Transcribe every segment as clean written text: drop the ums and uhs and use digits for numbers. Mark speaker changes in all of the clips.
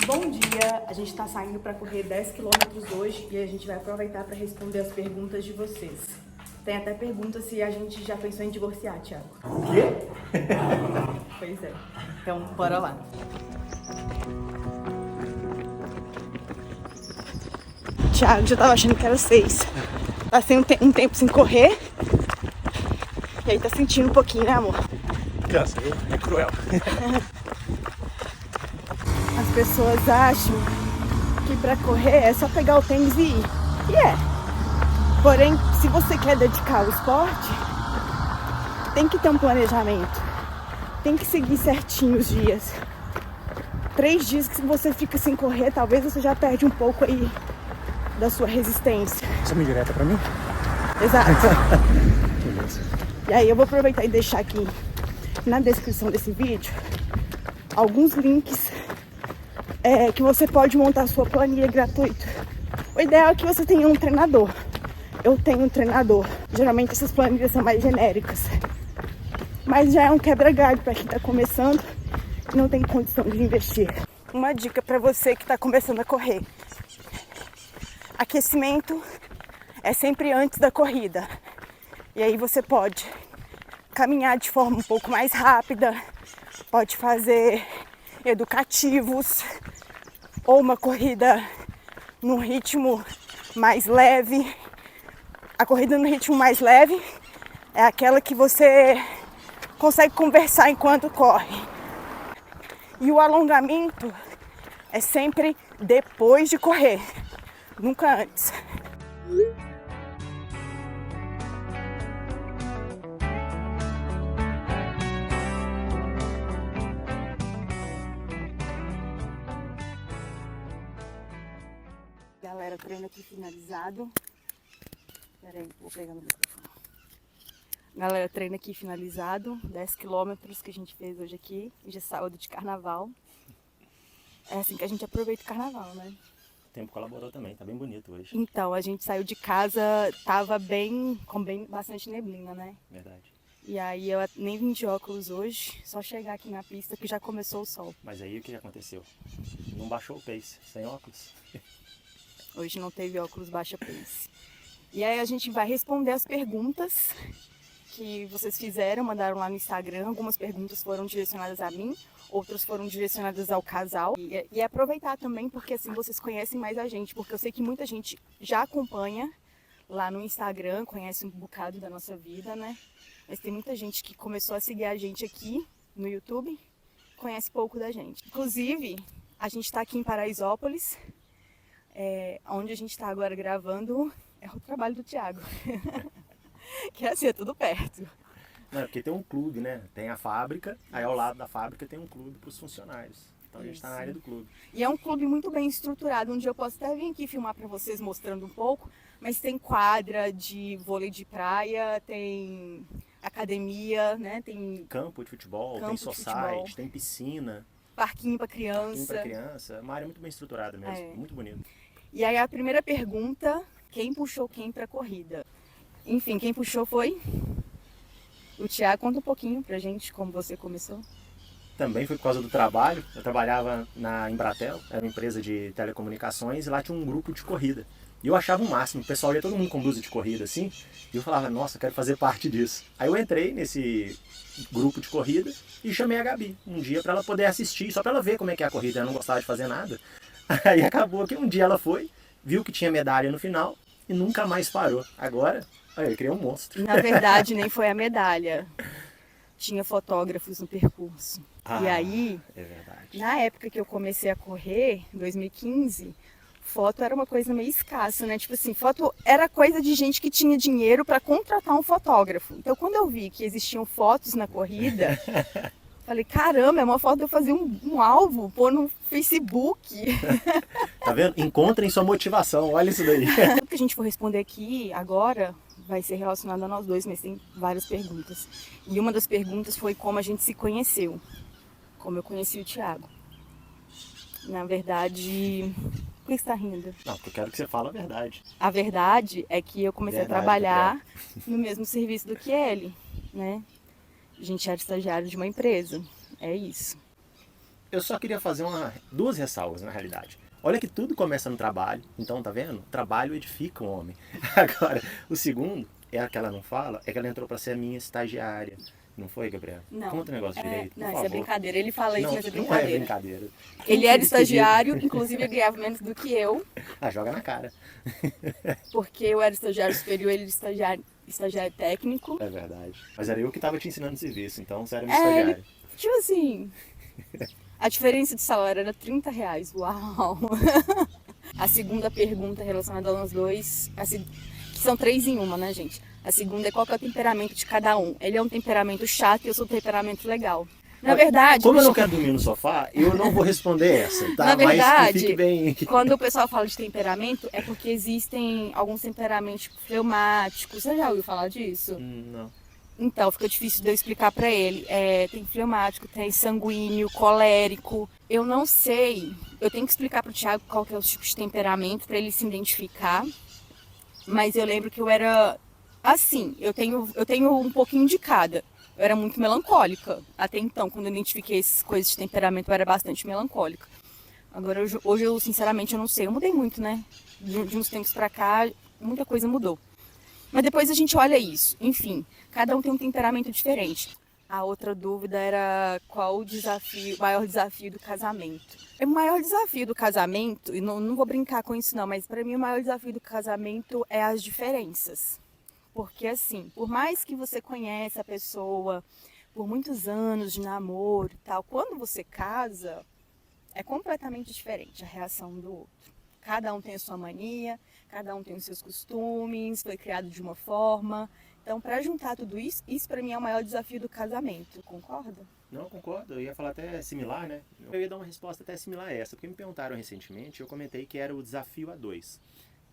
Speaker 1: Bom dia, a gente está saindo para correr 10 quilômetros hoje e a gente vai aproveitar para responder as perguntas de vocês. Tem até pergunta se a gente já pensou em divorciar, Thiago.
Speaker 2: O quê?
Speaker 1: Pois é. Então, bora lá. Thiago já tava achando que era 6. Tá sem um tempo sem correr. E aí tá sentindo um pouquinho, né, amor?
Speaker 2: Cansa, viu? É cruel.
Speaker 1: As pessoas acham que pra correr é só pegar o tênis e ir. E é. Porém, se você quer dedicar ao esporte, tem que ter um planejamento. Tem que seguir certinho os dias. 3 dias que você fica sem correr, talvez você já perde um pouco aí da sua resistência.
Speaker 2: Você me direta pra mim?
Speaker 1: Exato.
Speaker 2: Beleza.
Speaker 1: E aí eu vou aproveitar e deixar aqui na descrição desse vídeo alguns links que você pode montar a sua planilha gratuita. O ideal é que você tenha um treinador. Eu tenho um treinador. Geralmente essas planilhas são mais genéricas. Mas já é um quebra-galho para quem está começando e não tem condição de investir. Uma dica para você que está começando a correr. Aquecimento é sempre antes da corrida. E aí você pode caminhar de forma um pouco mais rápida, pode fazer educativos ou uma corrida num ritmo mais leve. A corrida no ritmo mais leve é aquela que você consegue conversar enquanto corre. E o alongamento é sempre depois de correr, nunca antes. Galera, treino aqui finalizado. Peraí, vou pegar no microfone. Galera, treino aqui finalizado. 10 quilômetros que a gente fez hoje aqui. Hoje é sábado de carnaval. É assim que a gente aproveita o carnaval, né?
Speaker 2: O tempo colaborou também, tá bem bonito hoje.
Speaker 1: Então, a gente saiu de casa, tava com bastante neblina, né?
Speaker 2: Verdade.
Speaker 1: E aí eu nem vim de óculos hoje, só chegar aqui na pista que já começou o sol.
Speaker 2: Mas aí o que aconteceu? Não baixou o pace, sem óculos.
Speaker 1: Hoje não teve óculos baixa pace. E aí a gente vai responder as perguntas que vocês fizeram, mandaram lá no Instagram. Algumas perguntas foram direcionadas a mim, outras foram direcionadas ao casal. E aproveitar também, porque assim vocês conhecem mais a gente, porque eu sei que muita gente já acompanha lá no Instagram, conhece um bocado da nossa vida, né? Mas tem muita gente que começou a seguir a gente aqui no YouTube, conhece pouco da gente. Inclusive, a gente está aqui em Paraisópolis, onde a gente está agora gravando, É o trabalho do Thiago. Que é assim, é tudo perto.
Speaker 2: Não, é porque tem um clube, né? Tem a fábrica, aí ao lado da fábrica tem um clube para os funcionários. Então a gente está na área do clube.
Speaker 1: E é um clube muito bem estruturado, onde eu posso até vir aqui filmar para vocês mostrando um pouco, mas tem quadra de vôlei de praia, tem academia, né? Tem
Speaker 2: Campo de futebol,
Speaker 1: Campo
Speaker 2: tem
Speaker 1: de
Speaker 2: society,
Speaker 1: futebol.
Speaker 2: tem piscina,
Speaker 1: parquinho para
Speaker 2: parquinho
Speaker 1: criança.
Speaker 2: para criança. É uma área muito bem estruturada mesmo, muito bonito.
Speaker 1: E aí a primeira pergunta, quem puxou quem para corrida? Enfim, quem puxou foi o Thiago. Conta um pouquinho pra gente como você começou.
Speaker 2: Também foi por causa do trabalho. Eu trabalhava na Embratel, era uma empresa de telecomunicações, e lá tinha um grupo de corrida. E eu achava o máximo, o pessoal ia todo mundo com blusa de corrida assim, e eu falava, nossa, eu quero fazer parte disso. Aí eu entrei nesse grupo de corrida e chamei a Gabi um dia para ela poder assistir, só para ela ver como é que é a corrida. Ela não gostava de fazer nada. Aí acabou que um dia ela foi, viu que tinha medalha no final e nunca mais parou. Agora, olha, eu criei um monstro.
Speaker 1: Na verdade, nem foi a medalha. Tinha fotógrafos no percurso. E aí,
Speaker 2: é verdade.
Speaker 1: na época que eu comecei a correr, em 2015, foto era uma coisa meio escassa, né? Tipo assim, foto era coisa de gente que tinha dinheiro para contratar um fotógrafo. Então, quando eu vi que existiam fotos na corrida, falei, caramba, é uma foto de eu fazer um alvo, pôr no Facebook.
Speaker 2: Tá vendo? Encontrem sua motivação, olha isso daí.
Speaker 1: O que a gente for responder aqui agora vai ser relacionado a nós dois, mas tem várias perguntas. E uma das perguntas foi como a gente se conheceu. Como eu conheci o Thiago. Na verdade... Por que você está rindo?
Speaker 2: Não, porque eu quero que você fale a verdade.
Speaker 1: A verdade é que eu comecei a trabalhar no mesmo serviço do que ele, né? A gente era estagiário de uma empresa. É isso.
Speaker 2: Eu só queria fazer duas ressalvas, na realidade. Olha que tudo começa no trabalho, então tá vendo? O trabalho edifica o homem. Agora, o segundo, é que ela não fala, é que ela entrou para ser a minha estagiária. Não foi, Gabriela?
Speaker 1: Não.
Speaker 2: Conta o negócio direito, por
Speaker 1: Não,
Speaker 2: favor.
Speaker 1: isso é brincadeira. Ele fala isso,
Speaker 2: Não,
Speaker 1: mas é
Speaker 2: não é
Speaker 1: brincadeira.
Speaker 2: brincadeira.
Speaker 1: Ele era estagiário, inclusive ele ganhava menos do que eu,
Speaker 2: Ah, joga na cara.
Speaker 1: porque eu era estagiário superior, ele era estagiário técnico.
Speaker 2: É verdade. Mas era eu que tava te ensinando serviço, então você era minha estagiária.
Speaker 1: Tipo assim, a diferença de salário era R$30. Uau! A segunda pergunta relacionada a nós dois, que são 3 em uma, né, gente? A segunda é qual que é o temperamento de cada um. Ele é um temperamento chato e eu sou um temperamento legal. Na verdade...
Speaker 2: Como eu não quero dormir no sofá, eu não vou responder essa, tá?
Speaker 1: Na verdade,
Speaker 2: mas fique bem...
Speaker 1: quando o pessoal fala de temperamento, é porque existem alguns temperamentos tipo, fleumáticos. Você já ouviu falar disso?
Speaker 2: Não.
Speaker 1: Então, fica difícil de eu explicar pra ele. Tem fleumático, tem sanguíneo, colérico. Eu não sei. Eu tenho que explicar pro Thiago qual que é o tipo de temperamento pra ele se identificar. Mas eu lembro que eu era assim. Eu tenho um pouquinho de cada. Eu era muito melancólica. Até então, quando eu identifiquei essas coisas de temperamento, eu era bastante melancólica. Agora, hoje eu sinceramente, eu não sei. Eu mudei muito, né? De uns tempos pra cá, muita coisa mudou. Mas depois a gente olha isso. Enfim, cada um tem um temperamento diferente. A outra dúvida era qual o maior desafio do casamento. O maior desafio do casamento, e não vou brincar com isso não, mas para mim o maior desafio do casamento é as diferenças. Porque assim, por mais que você conheça a pessoa por muitos anos de namoro e tal, quando você casa, é completamente diferente a reação do outro. Cada um tem a sua mania, cada um tem os seus costumes, foi criado de uma forma. Então, para juntar tudo isso, isso para mim é o maior desafio do casamento, concorda?
Speaker 2: Não, concordo. Eu ia falar até similar, né? Eu ia dar uma resposta até similar a essa, porque me perguntaram recentemente, eu comentei que era o desafio a dois.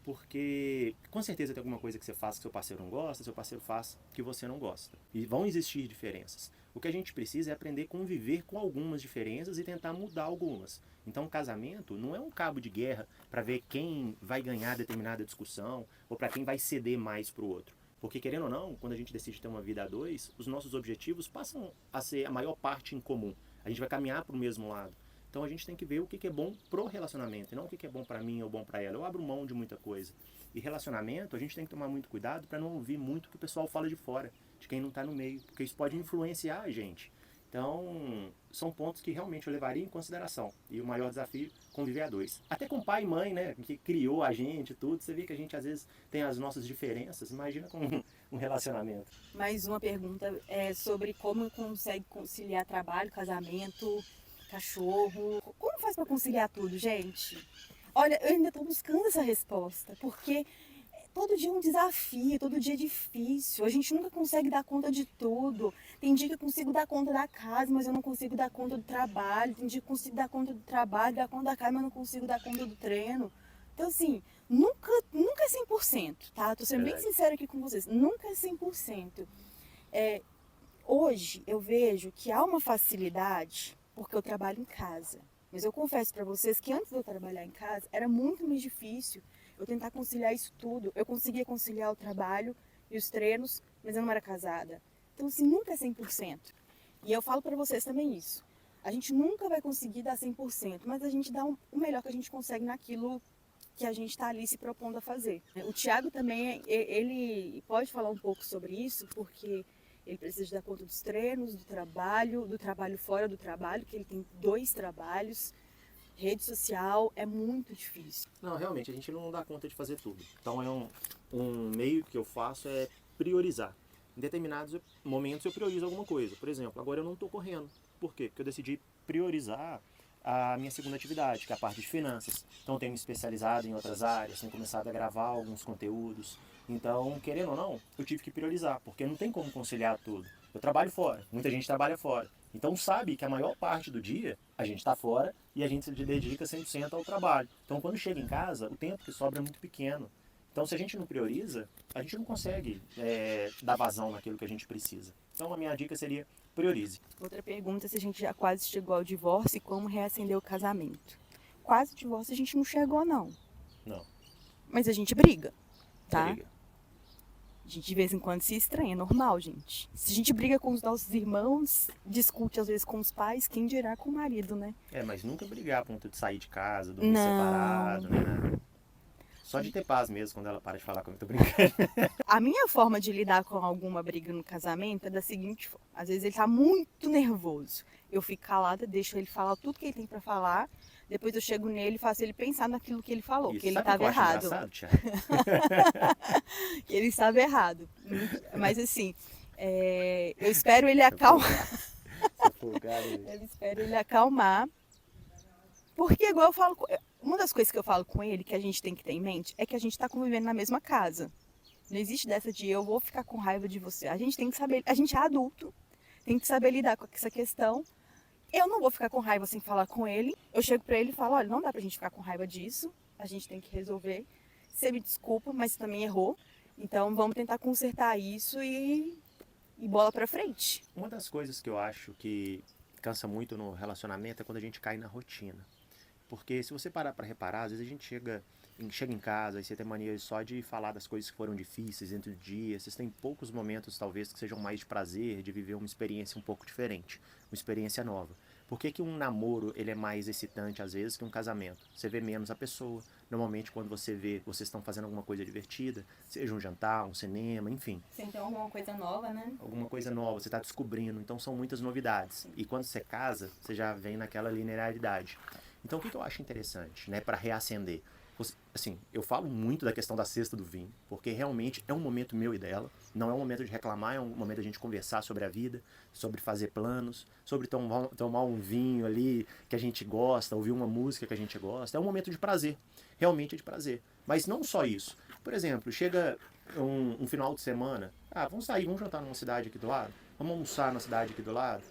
Speaker 2: Porque com certeza tem alguma coisa que você faz que seu parceiro não gosta, seu parceiro faz que você não gosta. E vão existir diferenças. O que a gente precisa é aprender a conviver com algumas diferenças e tentar mudar algumas. Então o casamento não é um cabo de guerra para ver quem vai ganhar determinada discussão ou para quem vai ceder mais para o outro. Porque querendo ou não, quando a gente decide ter uma vida a dois, os nossos objetivos passam a ser a maior parte em comum. A gente vai caminhar para o mesmo lado. Então a gente tem que ver o que é bom pro relacionamento, e não o que é bom para mim ou bom para ela. Eu abro mão de muita coisa. E relacionamento, a gente tem que tomar muito cuidado para não ouvir muito o que o pessoal fala de fora, de quem não está no meio, porque isso pode influenciar a gente. Então, são pontos que realmente eu levaria em consideração. E o maior desafio, conviver a dois. Até com pai e mãe, né, que criou a gente e tudo, você vê que a gente às vezes tem as nossas diferenças. Imagina com um relacionamento.
Speaker 1: Mais uma pergunta é sobre como consegue conciliar trabalho, casamento, cachorro. Como faz para conciliar tudo, gente? Olha, eu ainda estou buscando essa resposta, porque todo dia é um desafio, todo dia é difícil. A gente nunca consegue dar conta de tudo. Tem dia que eu consigo dar conta da casa, mas eu não consigo dar conta do trabalho. Tem dia que eu consigo dar conta do trabalho, dar conta da casa, mas eu não consigo dar conta do treino. Então, assim, nunca é 100%, tá? Tô sendo bem sincera aqui com vocês. Nunca é 100%. Hoje, eu vejo que há uma facilidade porque eu trabalho em casa. Mas eu confesso para vocês que antes de eu trabalhar em casa, era muito mais difícil eu tentar conciliar isso tudo. Eu conseguia conciliar o trabalho e os treinos, mas eu não era casada. Então, assim, nunca é 100%. E eu falo para vocês também isso. A gente nunca vai conseguir dar 100%, mas a gente dá o melhor que a gente consegue naquilo que a gente está ali se propondo a fazer. O Thiago também, ele pode falar um pouco sobre isso, porque ele precisa dar conta dos treinos, do trabalho fora do trabalho, que ele tem 2 trabalhos. Rede social é muito difícil.
Speaker 2: Não, realmente, a gente não dá conta de fazer tudo. Então um meio que eu faço é priorizar. Em determinados momentos eu priorizo alguma coisa. Por exemplo, agora eu não estou correndo. Por quê? Porque eu decidi priorizar a minha segunda atividade, que é a parte de finanças. Então eu tenho me especializado em outras áreas, tenho começado a gravar alguns conteúdos. Então, querendo ou não, eu tive que priorizar, porque não tem como conciliar tudo. Eu trabalho fora, muita gente trabalha fora. Então sabe que a maior parte do dia a gente está fora e a gente se dedica 100% ao trabalho. Então quando chega em casa, o tempo que sobra é muito pequeno. Então se a gente não prioriza, a gente não consegue dar vazão naquilo que a gente precisa. Então a minha dica seria priorize.
Speaker 1: Outra pergunta, se a gente já quase chegou ao divórcio e como reacender o casamento. Quase o divórcio a gente não chegou, não.
Speaker 2: Não.
Speaker 1: Mas a gente briga, tá?
Speaker 2: Briga.
Speaker 1: A gente de vez em quando se estranha, é normal, gente. Se a gente briga com os nossos irmãos, discute às vezes com os pais, quem dirá com o marido, né?
Speaker 2: Mas nunca brigar a ponto de sair de casa, dormir
Speaker 1: Não.
Speaker 2: separado, né? Só de ter paz mesmo quando ela para de falar comigo, tô brincando.
Speaker 1: A minha forma de lidar com alguma briga no casamento é da seguinte forma. Às vezes ele tá muito nervoso. Eu fico calada, deixo ele falar tudo que ele tem pra falar. Depois eu chego nele e faço ele pensar naquilo que ele falou, que ele estava errado. Que ele estava errado. Mas assim, eu espero ele acalmar. Eu espero ele acalmar. Porque igual eu falo, uma das coisas que eu falo com ele, que a gente tem que ter em mente, é que a gente está convivendo na mesma casa. Não existe dessa de eu vou ficar com raiva de você. A gente tem que saber, a gente é adulto, tem que saber lidar com essa questão. Eu não vou ficar com raiva sem falar com ele. Eu chego pra ele e falo, olha, não dá pra gente ficar com raiva disso. A gente tem que resolver. Você me desculpa, mas você também errou. Então vamos tentar consertar isso e bola pra frente.
Speaker 2: Uma das coisas que eu acho que cansa muito no relacionamento é quando a gente cai na rotina. Porque se você parar pra reparar, às vezes a gente chega em casa e você tem mania só de falar das coisas que foram difíceis dentro do dia. Vocês têm poucos momentos, talvez, que sejam mais de prazer, de viver uma experiência um pouco diferente, uma experiência nova. Por que um namoro ele é mais excitante, às vezes, que um casamento? Você vê menos a pessoa. Normalmente, quando você vê, vocês estão fazendo alguma coisa divertida, seja um jantar, um cinema, enfim.
Speaker 1: Então, alguma coisa nova, né?
Speaker 2: Alguma coisa nova, você está descobrindo. Então, são muitas novidades. E quando você casa, você já vem naquela linearidade. Então, o que eu acho interessante, né, para reacender? Assim, eu falo muito da questão da cesta do vinho, porque realmente é um momento meu e dela, não é um momento de reclamar, é um momento da gente conversar sobre a vida, sobre fazer planos, sobre tomar um vinho ali que a gente gosta, ouvir uma música que a gente gosta, é um momento de prazer, realmente é de prazer. Mas não só isso. Por exemplo, chega um final de semana, vamos sair, vamos jantar numa cidade aqui do lado, vamos almoçar na cidade aqui do lado.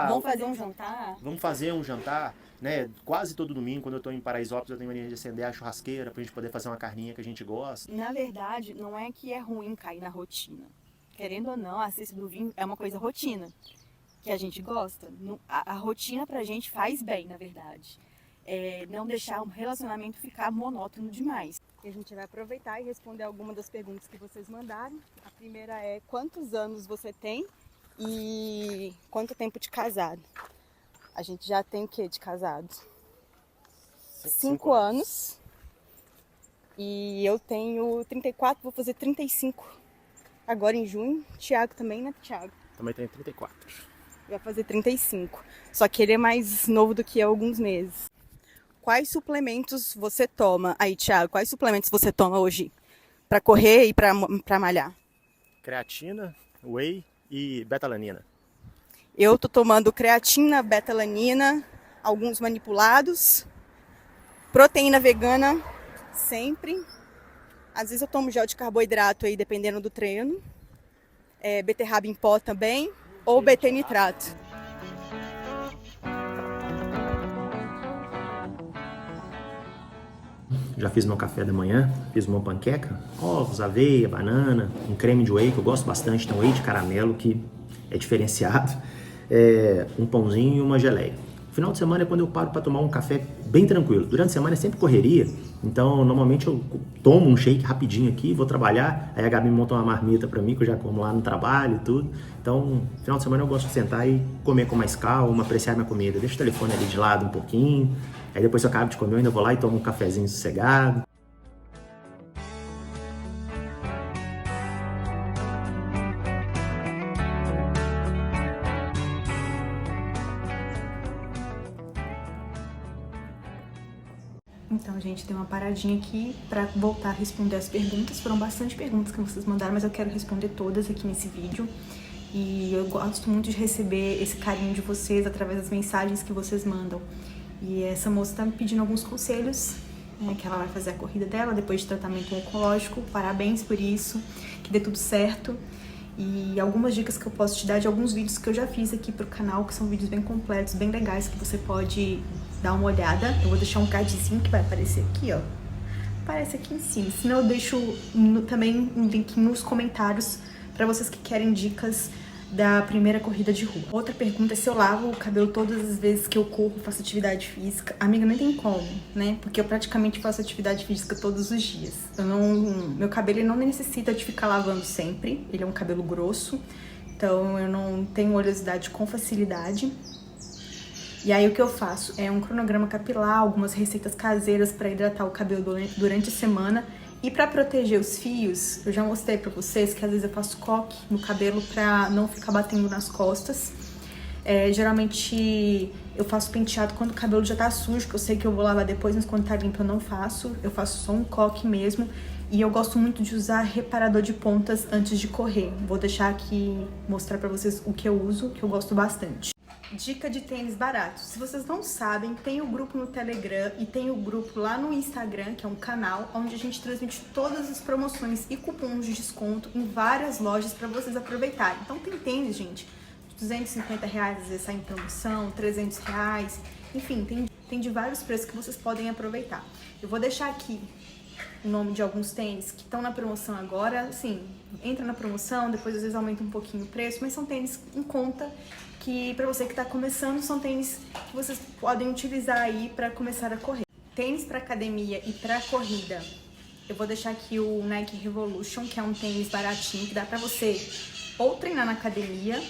Speaker 1: Vamos fazer um jantar?
Speaker 2: Vamos fazer um jantar, né? Quase todo domingo, quando eu estou em Paraisópolis, eu tenho mania de acender a churrasqueira pra gente poder fazer uma carninha que a gente gosta.
Speaker 1: Na verdade, não é que é ruim cair na rotina. Querendo ou não, a cesta do vinho é uma coisa rotina, que a gente gosta. A rotina pra gente faz bem, na verdade. Não deixar o relacionamento ficar monótono demais. A gente vai aproveitar e responder algumas das perguntas que vocês mandaram. A primeira é, quantos anos você tem? E quanto tempo de casado? A gente já tem o que de casado? 5 anos. E eu tenho 34, vou fazer 35 agora em junho. Thiago também, né, Thiago?
Speaker 2: Também tenho 34.
Speaker 1: Vai fazer 35. Só que ele é mais novo do que eu, alguns meses. Quais suplementos você toma? Aí, Thiago, quais suplementos você toma hoje? Pra correr e pra malhar?
Speaker 2: Creatina, whey e betalanina.
Speaker 1: Eu tô tomando creatina, betalanina, alguns manipulados, proteína vegana, sempre. Às vezes eu tomo gel de carboidrato aí, dependendo do treino. Beterraba em pó também, ou BT nitrato.
Speaker 2: Já fiz meu café da manhã, fiz uma panqueca, ovos, aveia, banana, um creme de whey que eu gosto bastante, tem um whey de caramelo que é diferenciado, um pãozinho e uma geleia. Final de semana é quando eu paro para tomar um café bem tranquilo. Durante a semana é sempre correria, então normalmente eu tomo um shake rapidinho aqui, vou trabalhar, aí a Gabi monta uma marmita para mim que eu já como lá no trabalho e tudo. Então, final de semana eu gosto de sentar e comer com mais calma, apreciar minha comida. Deixo o telefone ali de lado um pouquinho, aí depois que eu acabo de comer eu ainda vou lá e tomo um cafezinho sossegado.
Speaker 1: Então, gente, dei uma paradinha aqui pra voltar a responder as perguntas. Foram bastante perguntas que vocês mandaram, mas eu quero responder todas aqui nesse vídeo. E eu gosto muito de receber esse carinho de vocês através das mensagens que vocês mandam. E essa moça tá me pedindo alguns conselhos, que ela vai fazer a corrida dela depois de tratamento oncológico. Parabéns por isso, que dê tudo certo. E algumas dicas que eu posso te dar de alguns vídeos que eu já fiz aqui pro canal, que são vídeos bem completos, bem legais, que você pode dar uma olhada. Eu vou deixar um cardzinho que vai aparecer aqui, ó. Aparece aqui em cima. Senão eu deixo também um link nos comentários para vocês que querem dicas da primeira corrida de rua. Outra pergunta é se eu lavo o cabelo todas as vezes que eu corro, faço atividade física. Amiga, não tem como, né? Porque eu praticamente faço atividade física todos os dias. Meu cabelo ele não necessita de ficar lavando sempre. Ele é um cabelo grosso, então eu não tenho oleosidade com facilidade. E aí o que eu faço é um cronograma capilar, algumas receitas caseiras para hidratar o cabelo durante a semana. E para proteger os fios, eu já mostrei para vocês que às vezes eu faço coque no cabelo para não ficar batendo nas costas. Geralmente eu faço penteado quando o cabelo já tá sujo, que eu sei que eu vou lavar depois, mas quando tá limpo eu não faço. Eu faço só um coque mesmo. E eu gosto muito de usar reparador de pontas antes de correr. Vou deixar aqui, mostrar para vocês o que eu uso, que eu gosto bastante. Dica de tênis baratos. Se vocês não sabem, tem o grupo no Telegram e tem o grupo lá no Instagram, que é um canal, onde a gente transmite todas as promoções e cupons de desconto em várias lojas para vocês aproveitarem. Então tem tênis, gente, de R$250, às vezes sai em promoção, R$300, enfim, tem de vários preços que vocês podem aproveitar. Eu vou deixar aqui o nome de alguns tênis que estão na promoção agora, assim, entra na promoção, depois às vezes aumenta um pouquinho o preço, mas são tênis em conta que para você que está começando, são tênis que vocês podem utilizar aí para começar a correr. Tênis para academia e para corrida, eu vou deixar aqui o Nike Revolution, que é um tênis baratinho, que dá para você ou treinar na academia,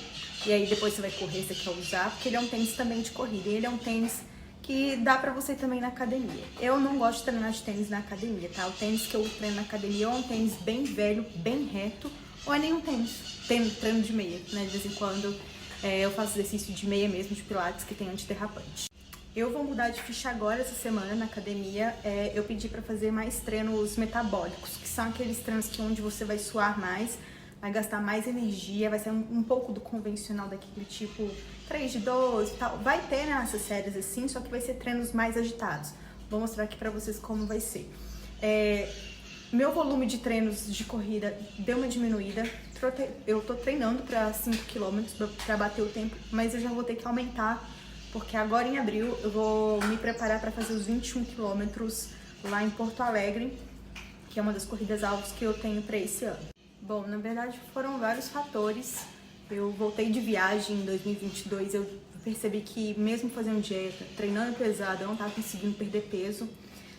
Speaker 1: e aí depois você vai correr, você quer usar, porque ele é um tênis também de corrida, e ele é um tênis que dá pra você também na academia. Eu não gosto de treinar de tênis na academia, tá? O tênis que eu treino na academia ou é um tênis bem velho, bem reto, ou é nenhum tênis. Treino de meia, né? De vez em quando eu faço exercício de meia mesmo, de pilates, que tem antiderrapante. Eu vou mudar de ficha agora essa semana na academia. Eu pedi pra fazer mais treinos metabólicos, que são aqueles treinos onde você vai suar mais, vai gastar mais energia, vai ser um pouco do convencional daquele tipo 3 de 12 e tal. Vai ter nessas séries assim, só que vai ser treinos mais agitados. Vou mostrar aqui pra vocês como vai ser. Meu volume de treinos de corrida deu uma diminuída. Eu tô treinando pra 5 km pra bater o tempo, mas eu já vou ter que aumentar, porque agora em abril eu vou me preparar pra fazer os 21 km lá em Porto Alegre, que é uma das corridas-alvos que eu tenho pra esse ano. Bom, na verdade foram vários fatores. Eu voltei de viagem em 2022, eu percebi que mesmo fazendo dieta, treinando pesado, eu não estava conseguindo perder peso.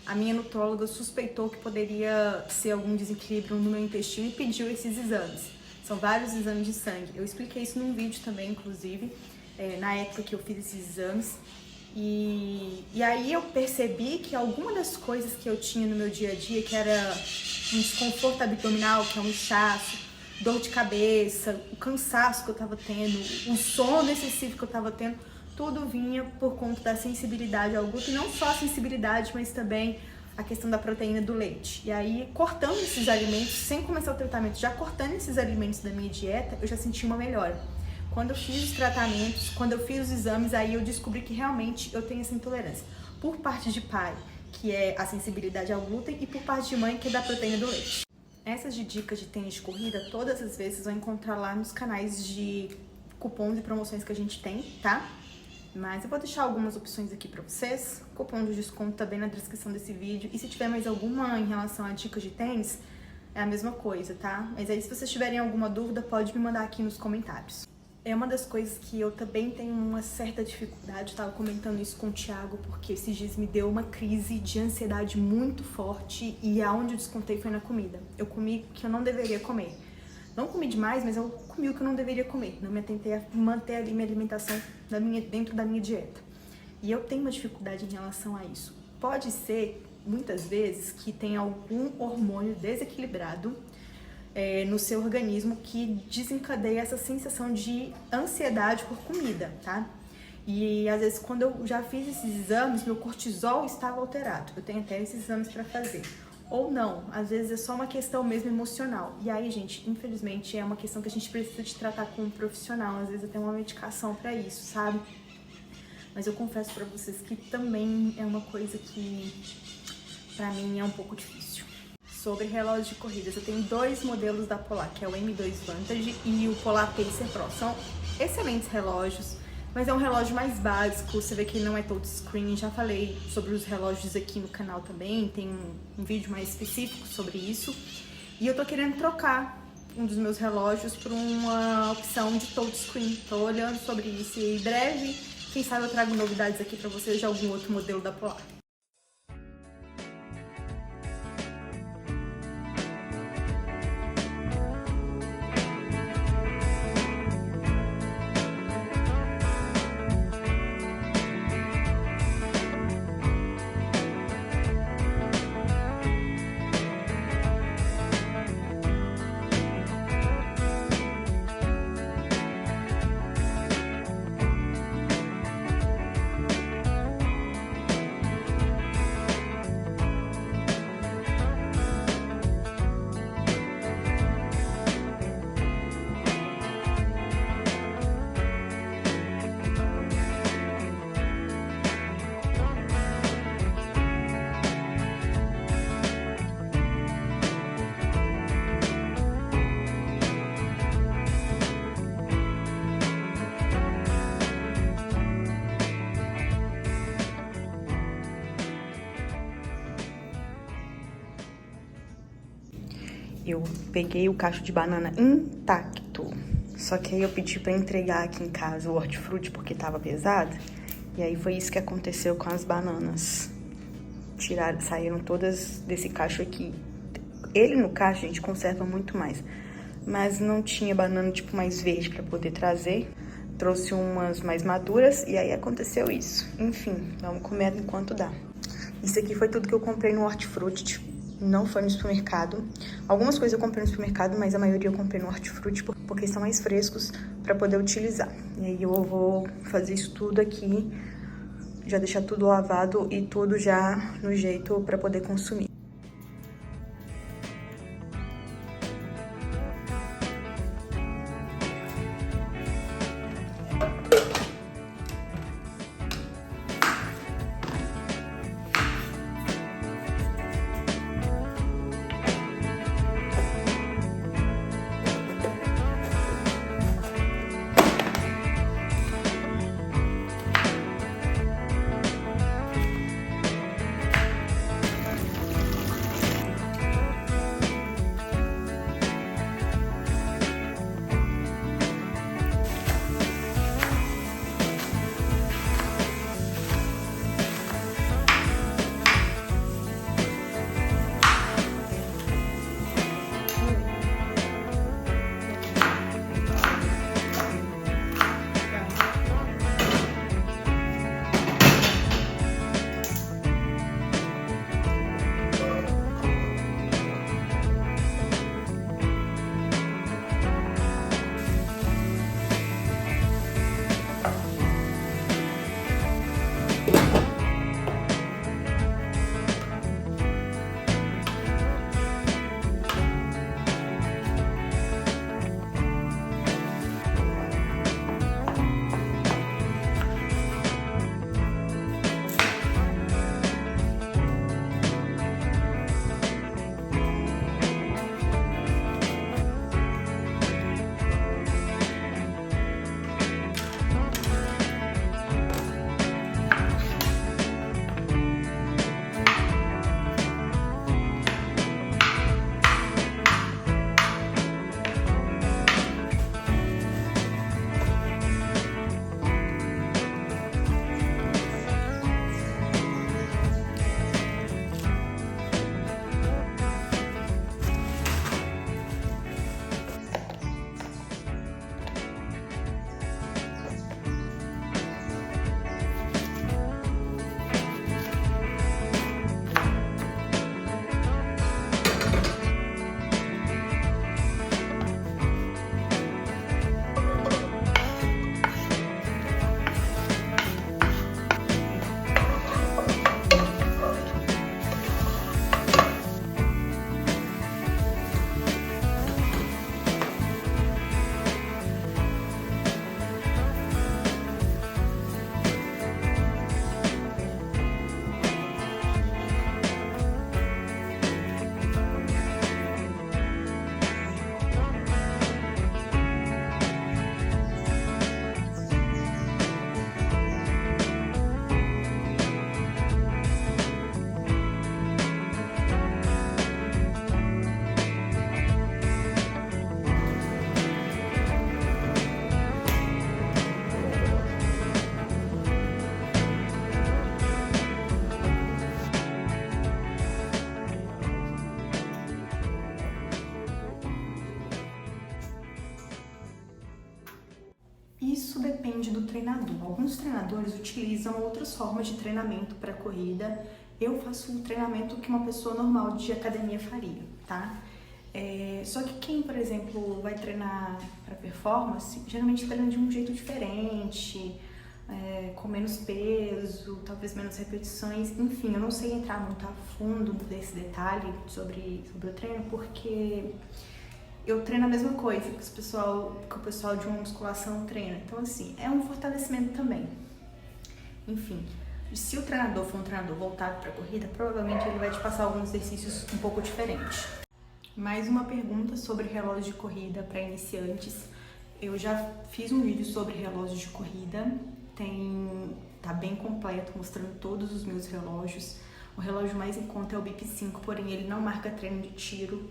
Speaker 1: A minha nutróloga suspeitou que poderia ser algum desequilíbrio no meu intestino e pediu esses exames. São vários exames de sangue. Eu expliquei isso num vídeo também, inclusive, na época que eu fiz esses exames. E aí eu percebi que alguma das coisas que eu tinha no meu dia a dia, que era um desconforto abdominal, que é um inchaço, dor de cabeça, o cansaço que eu tava tendo, o sono excessivo que eu tava tendo, tudo vinha por conta da sensibilidade ao glúten, não só a sensibilidade, mas também a questão da proteína do leite. E aí, cortando esses alimentos, sem começar o tratamento, já cortando esses alimentos da minha dieta, eu já senti uma melhora. Quando eu fiz os tratamentos, quando eu fiz os exames, aí eu descobri que realmente eu tenho essa intolerância. Por parte de pai, que é a sensibilidade ao glúten, e por parte de mãe, que é da proteína do leite. Essas de dicas de tênis de corrida, todas as vezes vocês vão encontrar lá nos canais de cupons e promoções que a gente tem, tá? Mas eu vou deixar algumas opções aqui pra vocês. O cupom de desconto tá bem na descrição desse vídeo. E se tiver mais alguma em relação a dicas de tênis, é a mesma coisa, tá? Mas aí, se vocês tiverem alguma dúvida, pode me mandar aqui nos comentários. É uma das coisas que eu também tenho uma certa dificuldade, eu tava comentando isso com o Thiago, porque esses dias me deu uma crise de ansiedade muito forte e aonde eu descontei foi na comida. Eu comi o que eu não deveria comer. Não comi demais, mas eu comi o que eu não deveria comer. Não me atentei a manter ali minha alimentação dentro da minha dieta. E eu tenho uma dificuldade em relação a isso. Pode ser, muitas vezes, que tem algum hormônio desequilibrado no seu organismo que desencadeia essa sensação de ansiedade por comida, tá? E às vezes quando eu já fiz esses exames, meu cortisol estava alterado. Eu tenho até esses exames para fazer. Ou não, às vezes é só uma questão mesmo emocional. E aí, gente, infelizmente é uma questão que a gente precisa de tratar com um profissional. Às vezes até uma medicação para isso, sabe? Mas eu confesso para vocês que também é uma coisa que para mim é um pouco difícil. Sobre relógio de corridas, eu tenho dois modelos da Polar, que é o M2 Vantage e o Polar Pacer Pro. São excelentes relógios, mas é um relógio mais básico, você vê que ele não é touchscreen. Já falei sobre os relógios aqui no canal também, tem um vídeo mais específico sobre isso. E eu tô querendo trocar um dos meus relógios por uma opção de touchscreen. Tô olhando sobre isso e em breve, quem sabe eu trago novidades aqui pra vocês de algum outro modelo da Polar. Eu peguei o cacho de banana intacto, só que aí eu pedi pra entregar aqui em casa o hortifruti porque tava pesado, e aí foi isso que aconteceu com as bananas. Saíram todas desse cacho aqui. Ele no cacho, gente, conserva muito mais, mas não tinha banana tipo mais verde pra poder trazer. Trouxe umas mais maduras e aí aconteceu isso. Enfim, vamos comer enquanto dá. Isso aqui foi tudo que eu comprei no hortifruti. Não foi no supermercado. Algumas coisas eu comprei no supermercado, mas a maioria eu comprei no hortifruti porque são mais frescos para poder utilizar. E aí eu vou fazer isso tudo aqui, já deixar tudo lavado e tudo já no jeito para poder consumir. isso depende do treinador. Alguns treinadores utilizam outras formas de treinamento para corrida. Eu faço um treinamento que uma pessoa normal de academia faria, tá? Só que quem, por exemplo, vai treinar para performance, geralmente treina de um jeito diferente, com menos peso, talvez menos repetições, enfim, eu não sei entrar muito a fundo desse detalhe sobre o treino, porque eu treino a mesma que o pessoal de uma musculação treina. Então, assim, é um fortalecimento também. Enfim, se o treinador for um treinador voltado para a corrida, provavelmente ele vai te passar alguns exercícios um pouco diferentes. Mais uma pergunta sobre relógio de corrida para iniciantes. Eu já fiz um vídeo sobre relógio de corrida, tá bem completo, mostrando todos os meus relógios. O relógio mais em conta é o BIP 5, porém ele não marca treino de tiro.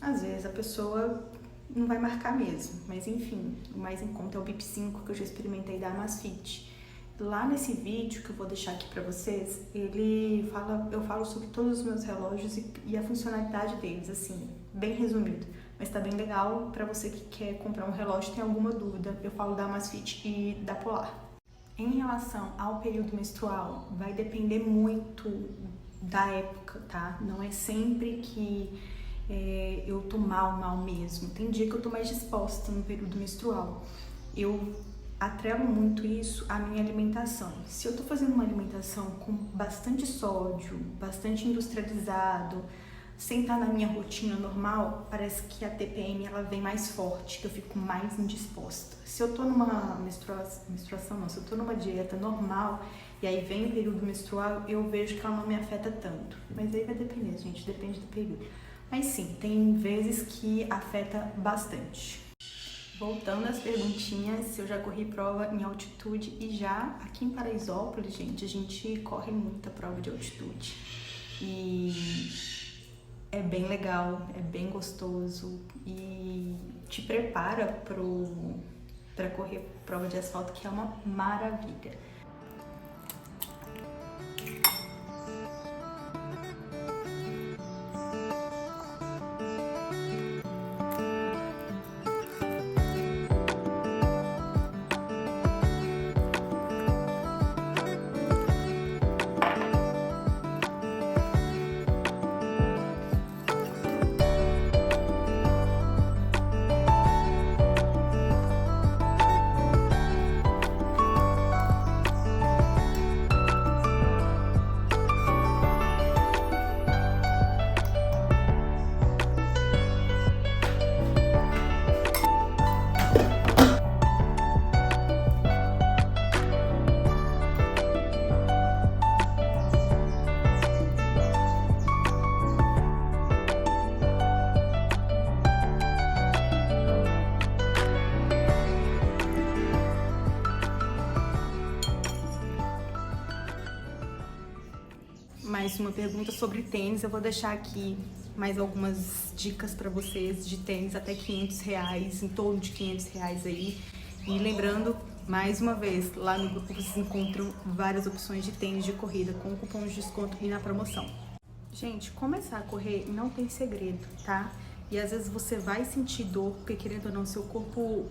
Speaker 1: Às vezes a pessoa não vai marcar mesmo, mas enfim, o mais em conta é o BIP 5, que eu já experimentei da Amazfit. Lá nesse vídeo que eu vou deixar aqui pra vocês, eu falo sobre todos os meus relógios e a funcionalidade deles, assim, bem resumido. Mas tá bem legal pra você que quer comprar um relógio e tem alguma dúvida. Eu falo da Amazfit e da Polar. Em relação ao período menstrual, vai depender muito da época, tá? Não é sempre que eu tô mal mesmo. Tem dia que eu tô mais disposta no período menstrual. Eu atrelo muito isso à minha alimentação. Se eu tô fazendo uma alimentação com bastante sódio, bastante industrializado, sem estar na minha rotina normal, parece que a TPM ela vem mais forte, que eu fico mais indisposta. Se eu tô numa menstruação não, se eu tô numa dieta normal e aí vem o período menstrual, eu vejo que ela não me afeta tanto. Mas aí vai depender, gente, depende do período. Mas sim, tem vezes que afeta bastante. Voltando às perguntinhas, se eu já corri prova em altitude, e já aqui em Paraisópolis, gente, a gente corre muita prova de altitude. E é bem legal, é bem gostoso e te prepara para correr prova de asfalto, que é uma maravilha. Mais uma pergunta sobre tênis, eu vou deixar aqui mais algumas dicas para vocês de tênis até R$500, em torno de R$500 aí. E lembrando, mais uma vez, lá no grupo vocês encontram várias opções de tênis de corrida com cupom de desconto e na promoção. Gente, começar a correr não tem segredo, tá? E às vezes você vai sentir dor, porque querendo ou não, seu corpo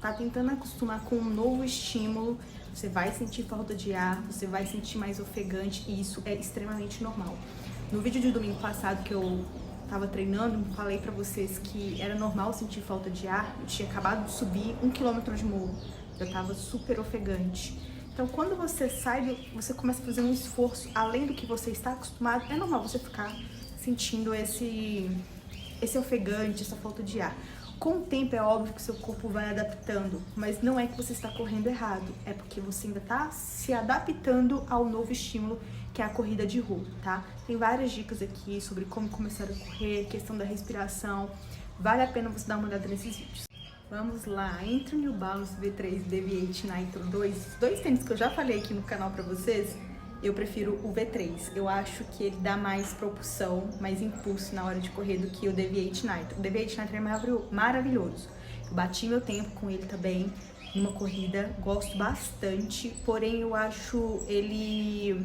Speaker 1: tá tentando acostumar com um novo estímulo. Você vai sentir falta de ar, você vai sentir mais ofegante e isso é extremamente normal. No vídeo de domingo passado que eu tava treinando, falei pra vocês que era normal sentir falta de ar. Eu tinha acabado de subir 1 km de morro, eu tava super ofegante. Então quando você sai, você começa a fazer um esforço além do que você está acostumado, é normal você ficar sentindo esse ofegante, essa falta de ar. Com o tempo é óbvio que seu corpo vai adaptando, mas não é que você está correndo errado, é porque você ainda está se adaptando ao novo estímulo que é a corrida de rua, tá? Tem várias dicas aqui sobre como começar a correr, questão da respiração, vale a pena você dar uma olhada nesses vídeos. Vamos lá, entre o New Balance V3 Deviate Nitro 2, dois tênis que eu já falei aqui no canal pra vocês, eu prefiro o V3. Eu acho que ele dá mais propulsão, mais impulso na hora de correr do que o Deviate Nitro. O Deviate Nitro é maravilhoso. Eu bati meu tempo com ele também numa corrida, gosto bastante, porém eu acho ele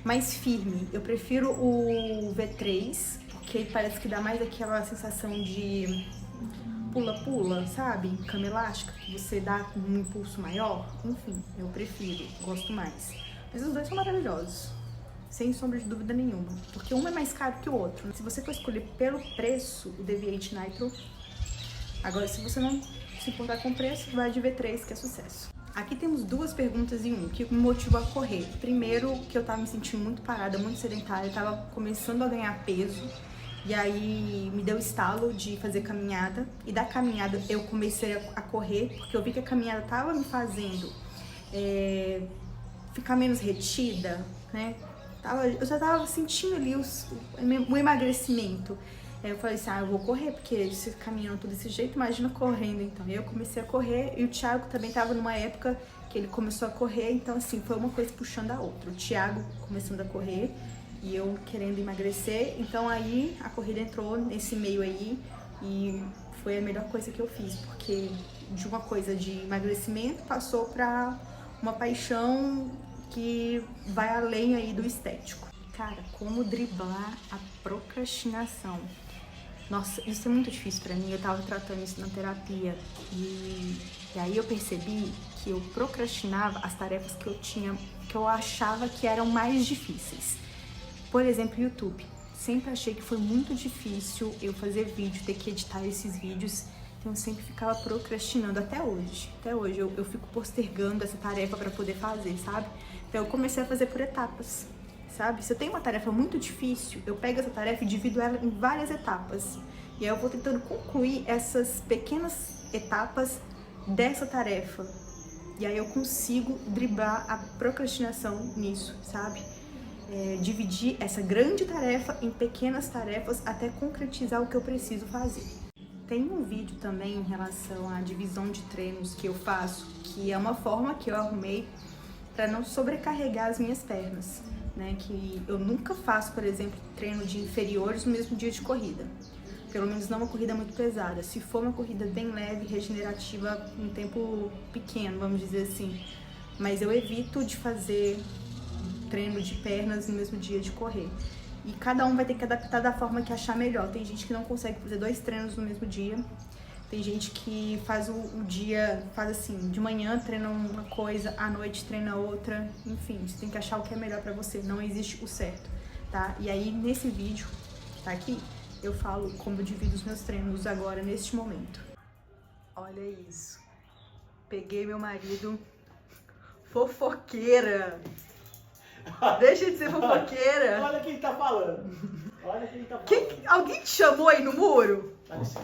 Speaker 1: mais firme. Eu prefiro o V3, porque parece que dá mais aquela sensação de pula-pula, sabe? Cama elástica, que você dá um impulso maior. Enfim, eu prefiro, gosto mais. Mas os dois são maravilhosos, sem sombra de dúvida nenhuma. Porque um é mais caro que o outro. Se você for escolher pelo preço, o Deviate Nitro. Agora, se você não se importar com o preço, vai de V3, que é sucesso. Aqui temos duas perguntas em um, que me motivou a correr. Primeiro, que eu tava me sentindo muito parada, muito sedentária, eu tava começando a ganhar peso. E aí me deu estalo de fazer caminhada. E da caminhada eu comecei a correr, porque eu vi que a caminhada tava me fazendo ficar menos retida, né? Eu já tava sentindo ali o emagrecimento. Aí eu falei assim, eu vou correr, porque se caminhando tudo desse jeito, imagina correndo, então. E eu comecei a correr, e o Thiago também tava numa época que ele começou a correr, então assim, foi uma coisa puxando a outra. O Thiago começando a correr, e eu querendo emagrecer, então aí a corrida entrou nesse meio aí, e foi a melhor coisa que eu fiz, porque de uma coisa de emagrecimento passou pra uma paixão que vai além aí do estético. Cara, como driblar a procrastinação? Nossa, isso é muito difícil pra mim, eu tava tratando isso na terapia e aí eu percebi que eu procrastinava as tarefas que eu achava que eram mais difíceis. Por exemplo, YouTube. Sempre achei que foi muito difícil eu fazer vídeo, ter que editar esses vídeos, então eu sempre ficava procrastinando até hoje. Até hoje eu fico postergando essa tarefa pra poder fazer, sabe? Então eu comecei a fazer por etapas. Sabe? Se eu tenho uma tarefa muito difícil, eu pego essa tarefa e divido ela em várias etapas. E aí eu vou tentando concluir essas pequenas etapas dessa tarefa. E aí eu consigo driblar a procrastinação nisso, sabe? Dividir essa grande tarefa em pequenas tarefas até concretizar o que eu preciso fazer. Tem um vídeo também em relação à divisão de treinos que eu faço, que é uma forma que eu arrumei para não sobrecarregar as minhas pernas. Né, que eu nunca faço, por exemplo, treino de inferiores no mesmo dia de corrida. Pelo menos não uma corrida muito pesada. Se for uma corrida bem leve, regenerativa, um tempo pequeno, vamos dizer assim. Mas eu evito de fazer treino de pernas no mesmo dia de correr. E cada um vai ter que adaptar da forma que achar melhor. Tem gente que não consegue fazer 2 treinos no mesmo dia. Tem gente que faz o dia, faz assim, de manhã treina uma coisa, à noite treina outra. Enfim, você tem que achar o que é melhor pra você, não existe o certo, tá? E aí, nesse vídeo, tá aqui, eu falo como eu divido os meus treinos agora, neste momento. Olha isso. Peguei meu marido fofoqueira. Deixa de ser fofoqueira.
Speaker 2: Olha quem tá falando. Olha quem tá falando.
Speaker 1: Alguém te chamou aí no muro?
Speaker 2: Dá licença.